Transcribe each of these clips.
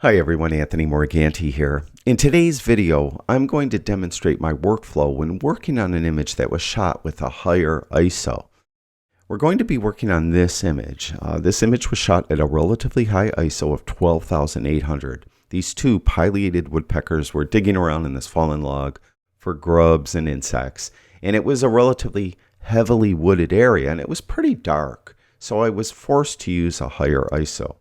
Hi everyone, Anthony Morganti here. In today's video, I'm going to demonstrate my workflow when working on an image that was shot with a higher ISO. We're going to be working on this image. This image was shot at a relatively high ISO of 12,800. These two pileated woodpeckers were digging around in this fallen log for grubs and insects, and it was a relatively heavily wooded area and it was pretty dark, so I was forced to use a higher ISO.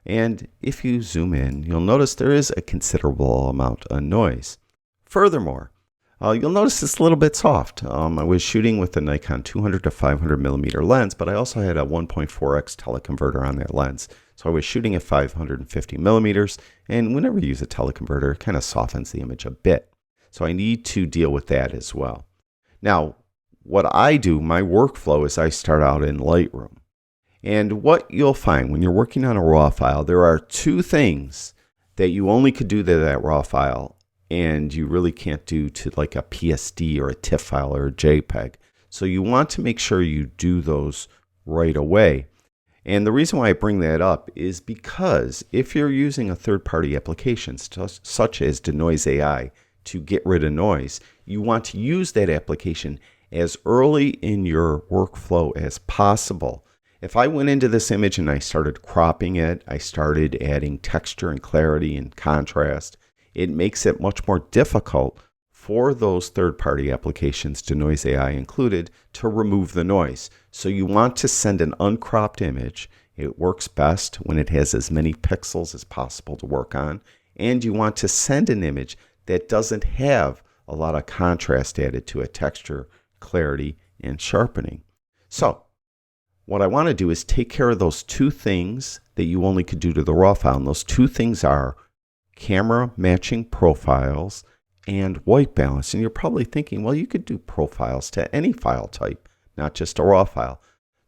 And if you zoom in, you'll notice there is a considerable amount of noise. Furthermore, you'll notice it's a little bit soft. I was shooting with a Nikon 200 to 500 millimeter lens, but I also had a 1.4x teleconverter on that lens. So I was shooting at 550 millimeters, and whenever you use a teleconverter, it kind of softens the image a bit. So I need to deal with that as well. Now, what I do, my workflow is I start out in Lightroom. And what you'll find when you're working on a raw file, there are two things that you only could do to that raw file and you really can't do to like a PSD or a TIFF file or a JPEG. So you want to make sure you do those right away. And the reason why I bring that up is because if you're using a third-party application such as Denoise AI to get rid of noise, you want to use that application as early in your workflow as possible. If I went into this image and I started cropping it, I started adding texture and clarity and contrast, it makes it much more difficult for those third-party applications, Denoise AI included, to remove the noise. So you want to send an uncropped image. It works best when it has as many pixels as possible to work on. And you want to send an image that doesn't have a lot of contrast added to it, texture, clarity, and sharpening. So what I want to do is take care of those two things that you only could do to the raw file. And those two things are camera matching profiles and white balance. And you're probably thinking, well, you could do profiles to any file type, not just a raw file.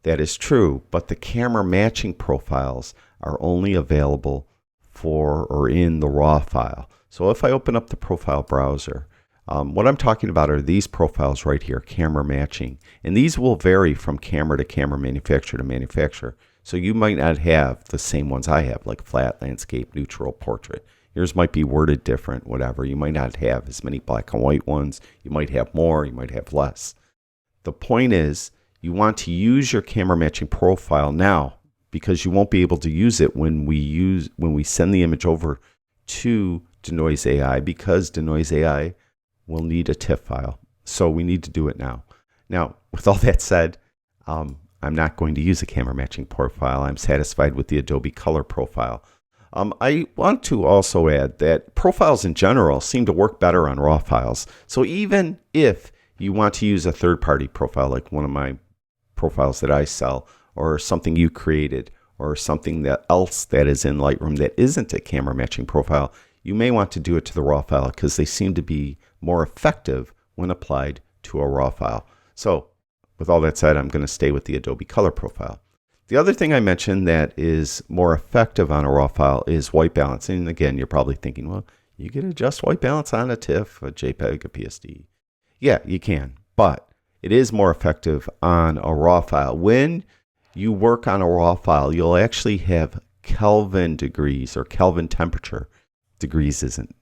That is true, but the camera matching profiles are only available for or in the raw file. So if I open up the profile browser, what I'm talking about are these profiles right here, camera matching. And these will vary from camera to camera, manufacturer to manufacturer. So you might not have the same ones I have, like flat, landscape, neutral, portrait. Yours might be worded different, whatever. You might not have as many black and white ones. You might have more, you might have less. The point is, you want to use your camera matching profile now because you won't be able to use it when we send the image over to Denoise AI, because Denoise AI we'll need a TIFF file. So we need to do it now. Now, with all that said, I'm not going to use a camera matching profile. I'm satisfied with the Adobe Color profile. I want to also add that profiles in general seem to work better on raw files. So even if you want to use a third-party profile, like one of my profiles that I sell, or something you created, or something else that is in Lightroom that isn't a camera matching profile, you may want to do it to the raw file because they seem to be more effective when applied to a raw file. So with all that said, I'm going to stay with the Adobe Color profile. The other thing I mentioned that is more effective on a raw file is white balance. And again, you're probably thinking, well, you can adjust white balance on a TIFF, a JPEG, a PSD. Yeah, you can, but it is more effective on a raw file. When you work on a raw file, you'll actually have Kelvin degrees or Kelvin temperature. Degrees isn't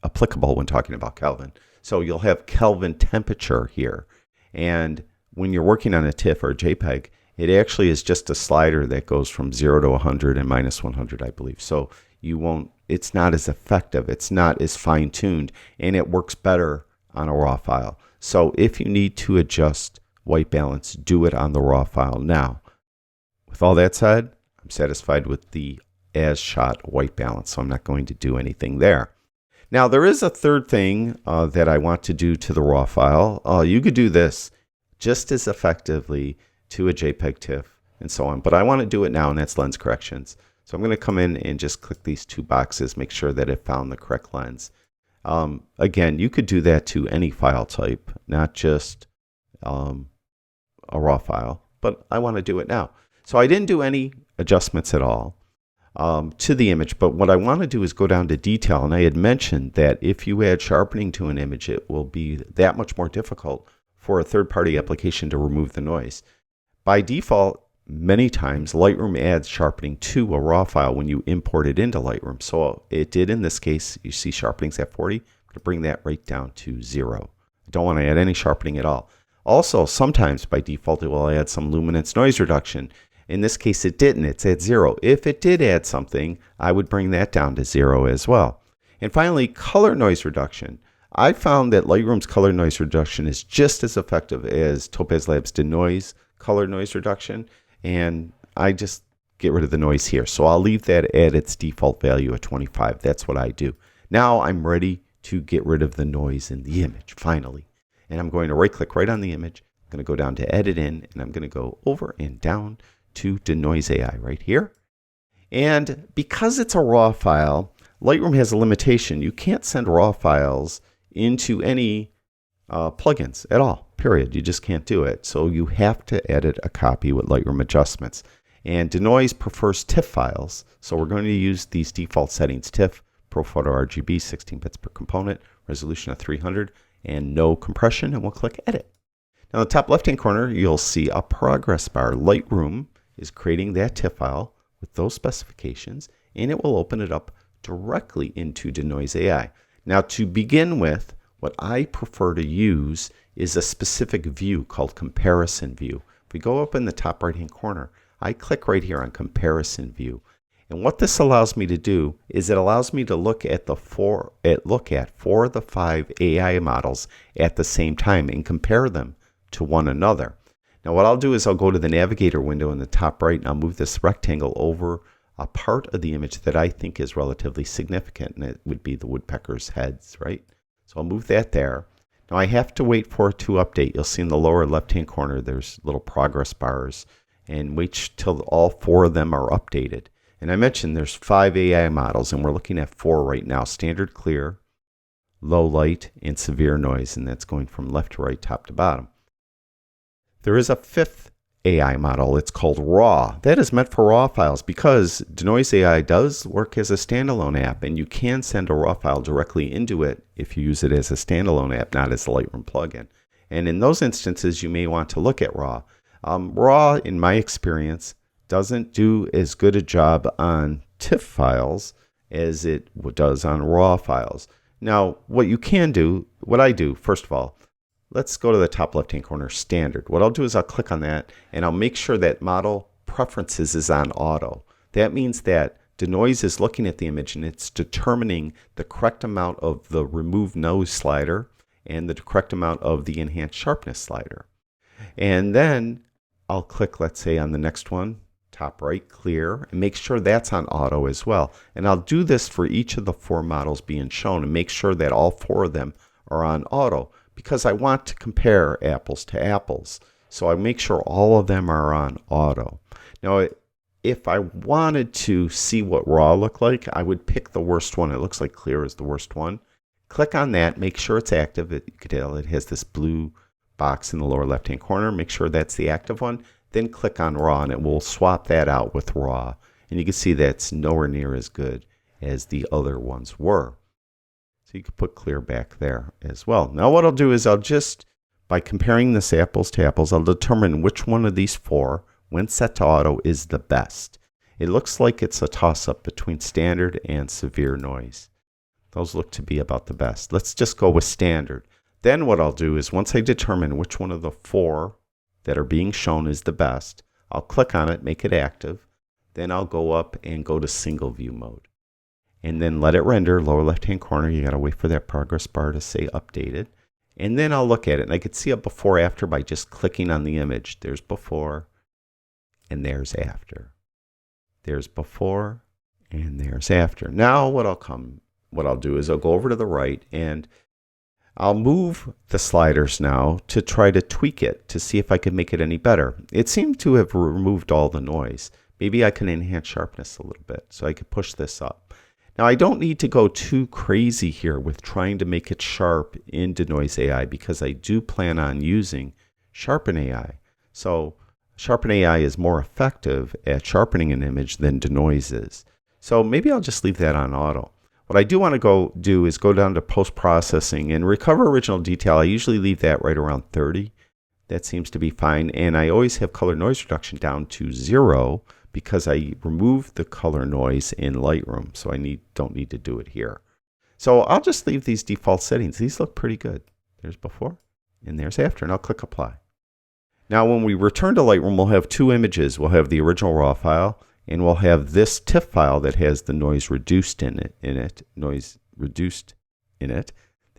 applicable when talking about Kelvin. So you'll have Kelvin temperature here. And when you're working on a TIFF or a JPEG, it actually is just a slider that goes from 0 to 100 and minus 100, I believe. So it's not as effective. It's not as fine-tuned, and it works better on a raw file. So if you need to adjust white balance, do it on the raw file now. With all that said, I'm satisfied with the as shot white balance, so I'm not going to do anything there. Now, there is a third thing that I want to do to the raw file. You could do this just as effectively to a JPEG TIFF and so on, but I want to do it now, and that's lens corrections. So I'm going to come in and just click these two boxes, make sure that it found the correct lens. Again, you could do that to any file type, not just a raw file, but I want to do it now. So I didn't do any adjustments at all to the image, but what I want to do is go down to detail. And I had mentioned that if you add sharpening to an image, it will be that much more difficult for a third-party application to remove the noise. By default, many times Lightroom adds sharpening to a raw file when you import it into Lightroom. So it did in this case. You see sharpening's at 40. I'm going to bring that right down to 0. I don't want to add any sharpening at all. Also, sometimes by default it will add some luminance noise reduction. In this case it didn't. It's at 0. If it did add something, I would bring that down to 0 as well. And finally, color noise reduction. I found that Lightroom's color noise reduction is just as effective as Topaz Labs Denoise color noise reduction, and I just get rid of the noise here. So I'll leave that at its default value at 25. That's what I do. Now I'm ready to get rid of the noise in the image, finally. And I'm going to right click right on the image. I'm going to go down to Edit In, and I'm going to go over and down to Denoise AI right here. And because it's a raw file, Lightroom has a limitation. You can't send raw files into any plugins at all, period. You just can't do it. So you have to edit a copy with Lightroom adjustments. And Denoise prefers TIFF files, so we're going to use these default settings: TIFF, ProPhoto RGB, 16 bits per component, resolution of 300, and no compression, and we'll click Edit. Now in the top left-hand corner, you'll see a progress bar. Lightroom is creating that TIFF file with those specifications, and it will open it up directly into Denoise AI. Now to begin with, what I prefer to use is a specific view called Comparison View. If we go up in the top right-hand corner, I click right here on Comparison View. And what this allows me to do is it allows me to look at four of the 5 AI models at the same time and compare them to one another. Now what I'll do is I'll go to the navigator window in the top right, and I'll move this rectangle over a part of the image that I think is relatively significant, and it would be the woodpecker's heads, right? So I'll move that there. Now I have to wait for it to update. You'll see in the lower left-hand corner there's little progress bars, and wait till all 4 of them are updated. And I mentioned there's 5 AI models, and we're looking at 4 right now: standard clear, low light, and severe noise, and that's going from left to right, top to bottom. There is a 5th AI model. It's called RAW. That is meant for RAW files because Denoise AI does work as a standalone app, and you can send a RAW file directly into it if you use it as a standalone app, not as a Lightroom plugin. And in those instances, you may want to look at RAW. RAW, in my experience, doesn't do as good a job on TIFF files as it does on RAW files. Now, what you can do, what I do, first of all, let's go to the top left-hand corner, standard. What I'll do is I'll click on that, and I'll make sure that model preferences is on auto. That means that Denoise is looking at the image and it's determining the correct amount of the remove nose slider and the correct amount of the enhanced sharpness slider. And then I'll click, let's say, on the next one, top right, clear, and make sure that's on auto as well. And I'll do this for each of the 4 models being shown and make sure that all 4 of them are on auto, because I want to compare apples to apples. So I make sure all of them are on auto. Now, if I wanted to see what RAW looked like, I would pick the worst one. It looks like clear is the worst one. Click on that, make sure it's active. You can tell it has this blue box in the lower left-hand corner. Make sure that's the active one. Then click on RAW, and it will swap that out with RAW. And you can see that's nowhere near as good as the other ones were. So you can put clear back there as well. Now what I'll do is I'll just, by comparing this apples to apples, I'll determine which one of these 4, when set to auto, is the best. It looks like it's a toss-up between standard and severe noise. Those look to be about the best. Let's just go with standard. Then what I'll do is once I determine which one of the 4 that are being shown is the best, I'll click on it, make it active. Then I'll go up and go to single view mode. And then let it render, lower left-hand corner. You got to wait for that progress bar to say updated. And then I'll look at it, and I could see a before after by just clicking on the image. There's before, and there's after. There's before, and there's after. Now what I'll do is I'll go over to the right, and I'll move the sliders now to try to tweak it to see if I can make it any better. It seemed to have removed all the noise. Maybe I can enhance sharpness a little bit, so I could push this up. Now I don't need to go too crazy here with trying to make it sharp in Denoise AI because I do plan on using Sharpen AI. So Sharpen AI is more effective at sharpening an image than Denoise is. So maybe I'll just leave that on auto. What I do want to go do is go down to post-processing and recover original detail. I usually leave that right around 30. That seems to be fine. And I always have color noise reduction down to 0 because I removed the color noise in Lightroom. So I don't need to do it here. So I'll just leave these default settings. These look pretty good. There's before and there's after, and I'll click apply. Now when we return to Lightroom, we'll have two images. We'll have the original raw file, and we'll have this TIFF file that has the noise reduced in it.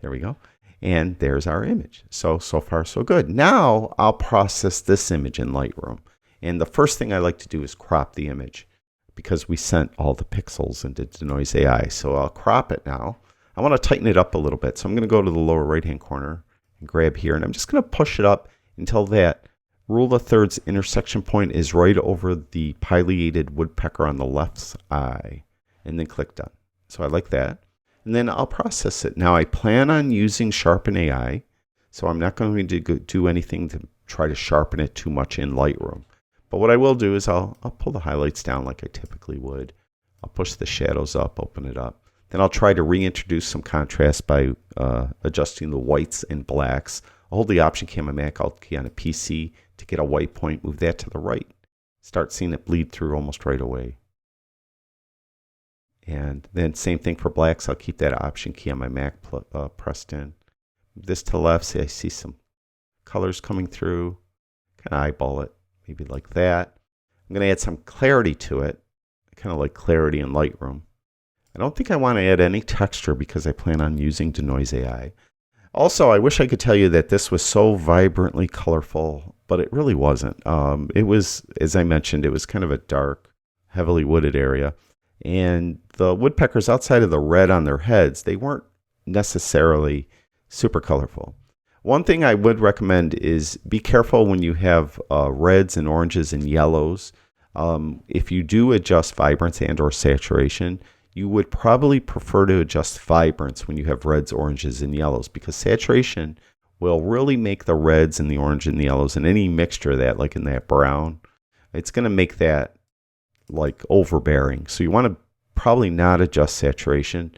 There we go. And there's our image. So far so good. Now I'll process this image in Lightroom. And the first thing I like to do is crop the image because we sent all the pixels into Denoise AI. So I'll crop it now. I want to tighten it up a little bit. So I'm going to go to the lower right-hand corner and grab here. And I'm just going to push it up until that rule of thirds intersection point is right over the pileated woodpecker on the left eye. And then click done. So I like that. And then I'll process it. Now I plan on using Sharpen AI. So I'm not going to do anything to try to sharpen it too much in Lightroom. But what I will do is I'll pull the highlights down like I typically would. I'll push the shadows up, open it up. Then I'll try to reintroduce some contrast by adjusting the whites and blacks. I'll hold the Option key on my Mac, Alt key on a PC to get a white point. Move that to the right. Start seeing it bleed through almost right away. And then same thing for blacks. I'll keep that Option key on my Mac pressed in. Move this to the left. See, I see some colors coming through. Kind of eyeball it. Maybe like that. I'm going to add some clarity to it. I kind of like clarity in Lightroom. I don't think I want to add any texture because I plan on using Denoise AI. Also, I wish I could tell you that this was so vibrantly colorful, but it really wasn't. It was, as I mentioned, it was kind of a dark, heavily wooded area. And the woodpeckers, outside of the red on their heads, they weren't necessarily super colorful. One thing I would recommend is be careful when you have reds and oranges and yellows. If you do adjust vibrance and or saturation, you would probably prefer to adjust vibrance when you have reds, oranges, and yellows, because saturation will really make the reds and the orange and the yellows and any mixture of that, like in that brown, it's going to make that like overbearing. So you want to probably not adjust saturation.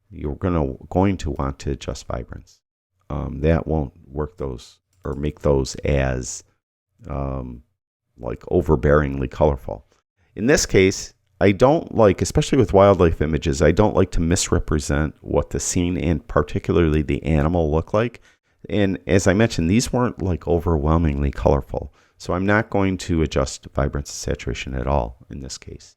You're going to want to adjust vibrance. That won't work those or make those as like overbearingly colorful. In this case, I don't like, especially with wildlife images, I don't like to misrepresent what the scene and particularly the animal look like. And as I mentioned, these weren't like overwhelmingly colorful. So I'm not going to adjust vibrance and saturation at all in this case.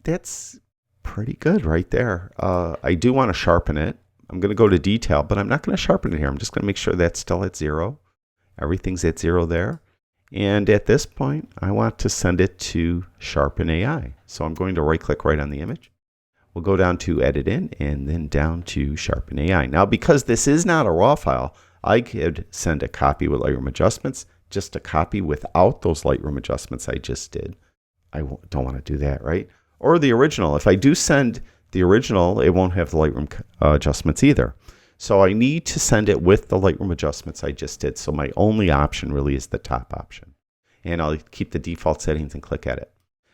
That's pretty good right there. I do want to sharpen it. I'm going to go to detail, but I'm not going to sharpen it here. I'm just going to make sure that's still at 0. Everything's at 0 there. And at this point, I want to send it to Sharpen AI. So I'm going to right-click right on the image. We'll go down to Edit In and then down to Sharpen AI. Now, because this is not a raw file, I could send a copy with Lightroom adjustments, just a copy without those Lightroom adjustments I just did. I don't want to do that, right? Or the original. If I do send the original, it won't have the Lightroom adjustments either. So I need to send it with the Lightroom adjustments I just did. So my only option really is the top option. And I'll keep the default settings and click Edit.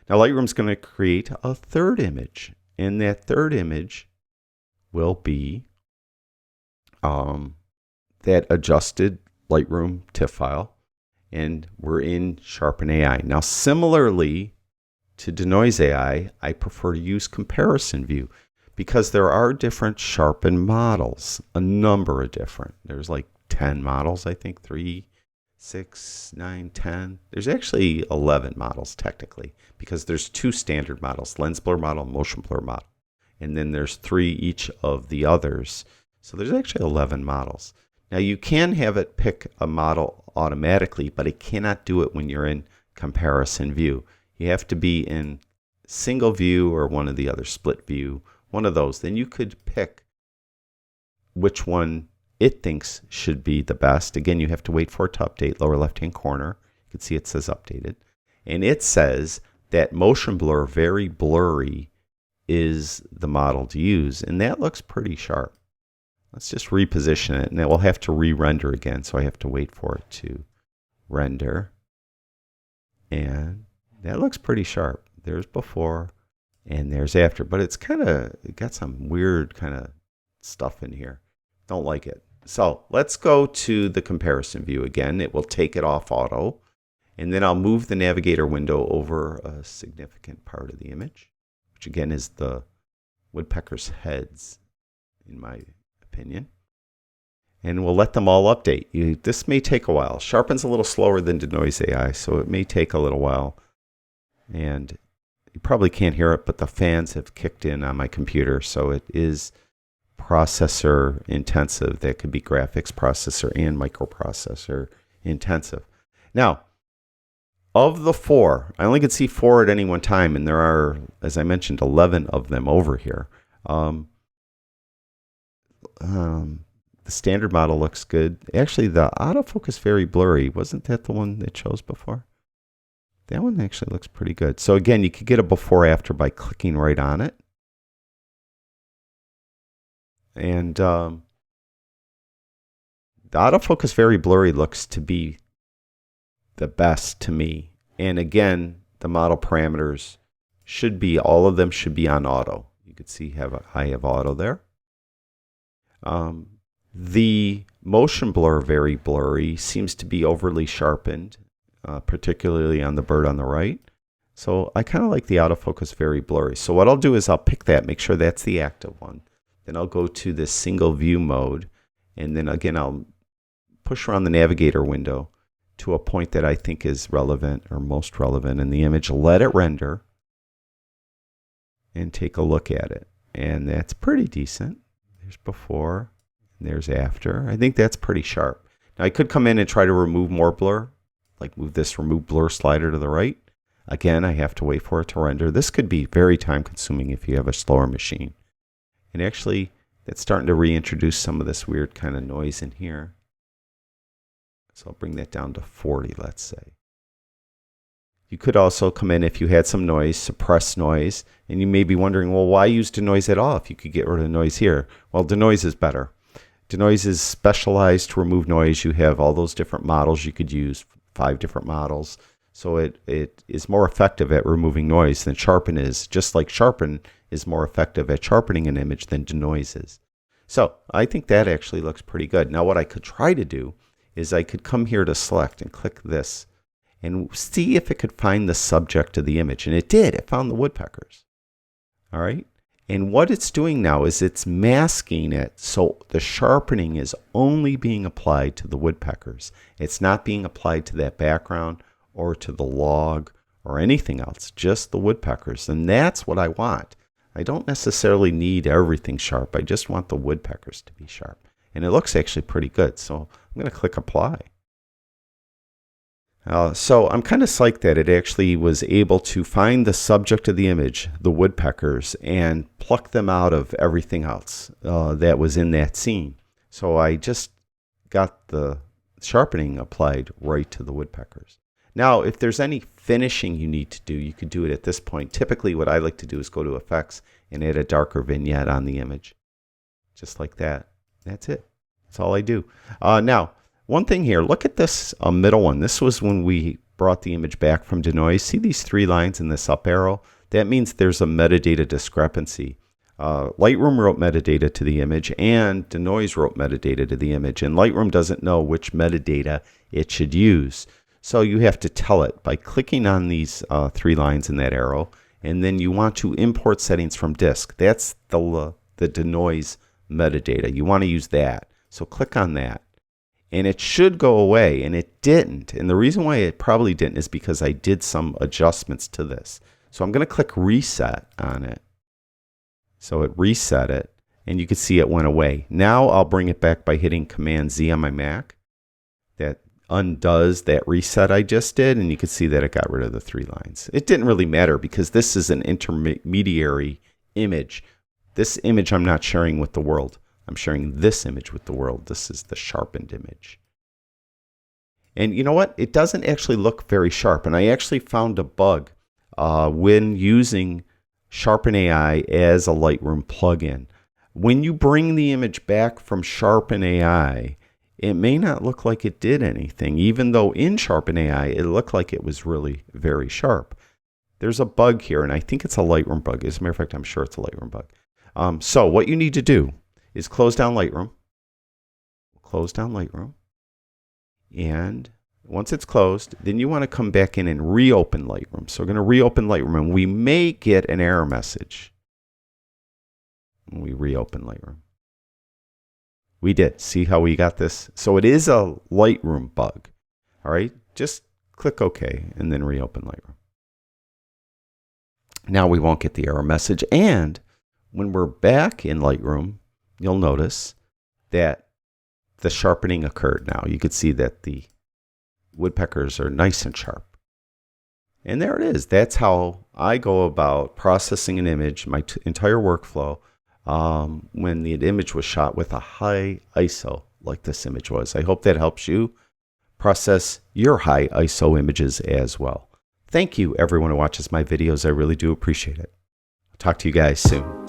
Now Lightroom's going to create a third image. And that third image will be that adjusted Lightroom TIFF file. And we're in Sharpen AI. Now similarly to Denoise AI, I prefer to use comparison view, because there are different sharpen models, a number of different. There's like 10 models, I think, 3, 6, 9, 10. There's actually 11 models technically, because there's 2 standard models, lens blur model, motion blur model. And then there's 3 each of the others. So there's actually 11 models. Now you can have it pick a model automatically, but it cannot do it when you're in comparison view. You have to be in single view or one of the other, split view, one of those. Then you could pick which one it thinks should be the best. Again, you have to wait for it to update. Lower left-hand corner, you can see it says updated. And it says that motion blur, very blurry, is the model to use. And that looks pretty sharp. Let's just reposition it. And it will have to re-render again, so I have to wait for it to render. And that looks pretty sharp. There's before and there's after, but it's kind of got some weird kind of stuff in here. Don't like it. So let's go to the comparison view again. It will take it off auto. And then I'll move the navigator window over a significant part of the image, which again is the woodpecker's heads, in my opinion. And we'll let them all update. This may take a while. Sharpen's a little slower than Denoise AI, so it may take a little while. And you probably can't hear it, but the fans have kicked in on my computer, so it is processor intensive. That could be graphics processor and microprocessor intensive. Now, of the 4, I only could see 4 at any one time, and there are, as I mentioned, 11 of them over here. The standard model looks good. Actually, the autofocus very blurry. Wasn't that the one that chose before? That one actually looks pretty good. So again, you could get a before-after by clicking right on it. And the autofocus very blurry looks to be the best to me. And again, the model parameters should be, all of them should be on auto. You can see I have auto there. The motion blur very blurry seems to be overly sharpened, particularly on the bird on the right. So I kind of like the autofocus very blurry. So what I'll do is I'll pick that, make sure that's the active one. Then I'll go to this single view mode. And then again, I'll push around the navigator window to a point that I think is relevant or most relevant in the image. Let it render and take a look at it. And that's pretty decent. There's before, and there's after. I think that's pretty sharp. Now I could come in and try to remove more blur, like move this remove blur slider to the right. Again, I have to wait for it to render. This could be very time consuming if you have a slower machine. And actually, that's starting to reintroduce some of this weird kind of noise in here. So I'll bring that down to 40, let's say. You could also come in if you had some noise, suppress noise, and you may be wondering, well, why use denoise at all if you could get rid of noise here? Well, denoise is better. Denoise is specialized to remove noise. You have all those different models you could use, 5 different models. So it is more effective at removing noise than Sharpen is, just like Sharpen is more effective at sharpening an image than denoise is. So I think that actually looks pretty good. Now what I could try to do is I could come here to select and click this and see if it could find the subject of the image. And it did. It found the woodpeckers. All right. And what it's doing now is it's masking it so the sharpening is only being applied to the woodpeckers. It's not being applied to that background or to the log or anything else, just the woodpeckers. And that's what I want. I don't necessarily need everything sharp. I just want the woodpeckers to be sharp. And it looks actually pretty good. So I'm going to click apply. So I'm kind of psyched that it actually was able to find the subject of the image, the woodpeckers, and pluck them out of everything else that was in that scene. So I just got the sharpening applied right to the woodpeckers. Now, if there's any finishing you need to do, you could do it at this point. Typically, what I like to do is go to Effects and add a darker vignette on the image. Just like that. That's it. That's all I do. Now, one thing here, look at this middle one. This was when we brought the image back from Denoise. See these 3 lines in this up arrow? That means there's a metadata discrepancy. Lightroom wrote metadata to the image and Denoise wrote metadata to the image. And Lightroom doesn't know which metadata it should use. So you have to tell it by clicking on these 3 lines in that arrow. And then you want to import settings from disk. That's the Denoise metadata. You want to use that. So click on that. And it should go away, and it didn't. And the reason why it probably didn't is because I did some adjustments to this. So I'm going to click reset on it. So it reset it, and you can see it went away. Now I'll bring it back by hitting Command Z on my Mac. That undoes that reset I just did, and you can see that it got rid of the 3 lines. It didn't really matter because this is an intermediary image. This image I'm not sharing with the world. I'm sharing this image with the world. This is the sharpened image. And you know what? It doesn't actually look very sharp. And I actually found a bug when using Sharpen AI as a Lightroom plugin. When you bring the image back from Sharpen AI, it may not look like it did anything, even though in Sharpen AI, it looked like it was really very sharp. There's a bug here, and I think it's a Lightroom bug. As a matter of fact, I'm sure it's a Lightroom bug. So what you need to do is close down Lightroom, close down Lightroom. And once it's closed, then you want to come back in and reopen Lightroom. So we're going to reopen Lightroom, and we may get an error message when we reopen Lightroom. We did. See how we got this? So it is a Lightroom bug. All right, just click OK and then reopen Lightroom. Now we won't get the error message. And when we're back in Lightroom, you'll notice that the sharpening occurred now. You could see that the woodpeckers are nice and sharp. And there it is. That's how I go about processing an image, my entire workflow, when the image was shot with a high ISO like this image was. I hope that helps you process your high ISO images as well. Thank you, everyone who watches my videos. I really do appreciate it. I'll talk to you guys soon.